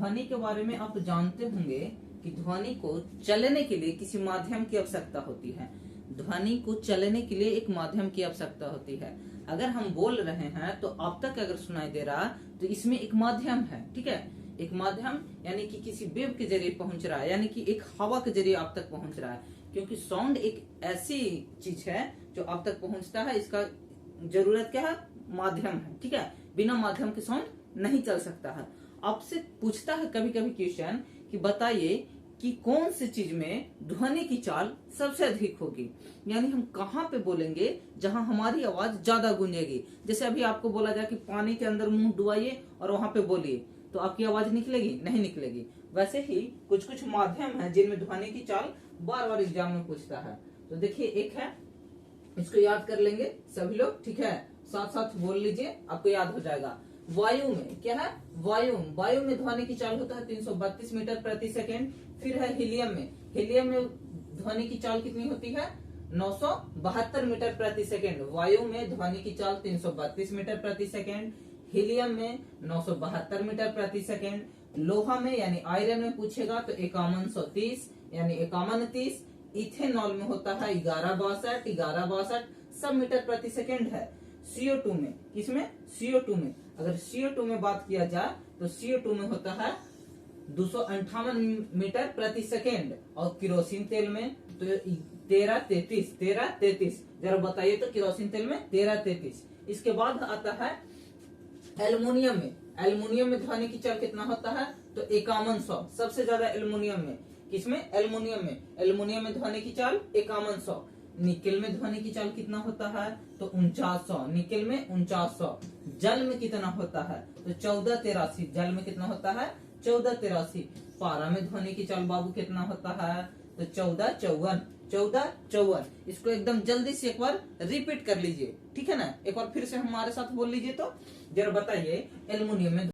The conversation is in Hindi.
ध्वनि के बारे में आप जानते होंगे कि ध्वनि को चलने के लिए किसी माध्यम की आवश्यकता होती है। ध्वनि को चलने के लिए एक माध्यम की आवश्यकता होती है। अगर हम बोल रहे हैं तो आप तक अगर सुनाई दे रहा तो इसमें एक माध्यम है, ठीक है। एक माध्यम यानी कि किसी वेव के जरिए पहुंच रहा है, यानी कि एक हवा के जरिए आप तक पहुंच रहा है। क्योंकि साउंड एक ऐसी चीज है जो आप तक पहुंचता है, इसका जरूरत क्या है, माध्यम है, ठीक है। बिना माध्यम के साउंड नहीं चल सकता है। आपसे पूछता है कभी कभी क्वेश्चन कि बताइए कि कौन सी चीज में ध्वनि की चाल सबसे अधिक होगी, यानी हम कहाँ पे बोलेंगे जहां हमारी आवाज ज्यादा गूंजेगी। जैसे अभी आपको बोला जाए कि पानी के अंदर मुंह डुबाइए और वहां पे बोलिए, तो आपकी आवाज निकलेगी? नहीं निकलेगी। वैसे ही कुछ कुछ माध्यम है जिनमें ध्वनि की चाल बार बार एग्जाम में पूछता है। तो देखिए, एक है, इसको याद कर लेंगे सभी लोग, ठीक है। साथ साथ बोल लीजिए, आपको याद हो जाएगा। वायु में क्या है, वायु में ध्वनि की चाल होता है 332 मीटर प्रति सेकेंड। फिर है हीलियम में ध्वनि की चाल कितनी होती है, 972 मीटर प्रति सेकेंड। वायु में ध्वनि की चाल 332 मीटर प्रति सेकेंड, हीलियम में 972 मीटर प्रति सेकेंड। लोहा में यानी आयरन में पूछेगा तो 5130 यानी 5130। इथेनॉल में होता है 1162 सब मीटर प्रति सेकेंड है। CO2 में, किसमें, CO2 में, अगर CO2 में बात किया जाए तो CO2 में होता है 258 मीटर प्रति सेकेंड। और केरोसिन तेल में तो 1333। जरा बताइए तो केरोसिन तेल में 1333। इसके बाद आता है एल्युमिनियम में ध्वनि की चाल कितना होता है तो 5100। सबसे ज्यादा एल्युमिनियम में, किसमें, एल्युमिनियम में ध्वनि की चाल 5100। निकेल में ध्वनि की चाल कितना होता है तो 4900, निकेल में 4900। जल में कितना होता है तो 1483, जल में कितना होता है 1483। पारा में ध्वनि की चाल बाबू कितना होता है तो 1454। इसको एकदम जल्दी से एक बार रिपीट कर लीजिए, ठीक है ना। एक बार फिर से हमारे साथ बोल लीजिए तो जरा बताइए, एल्युमिनियम में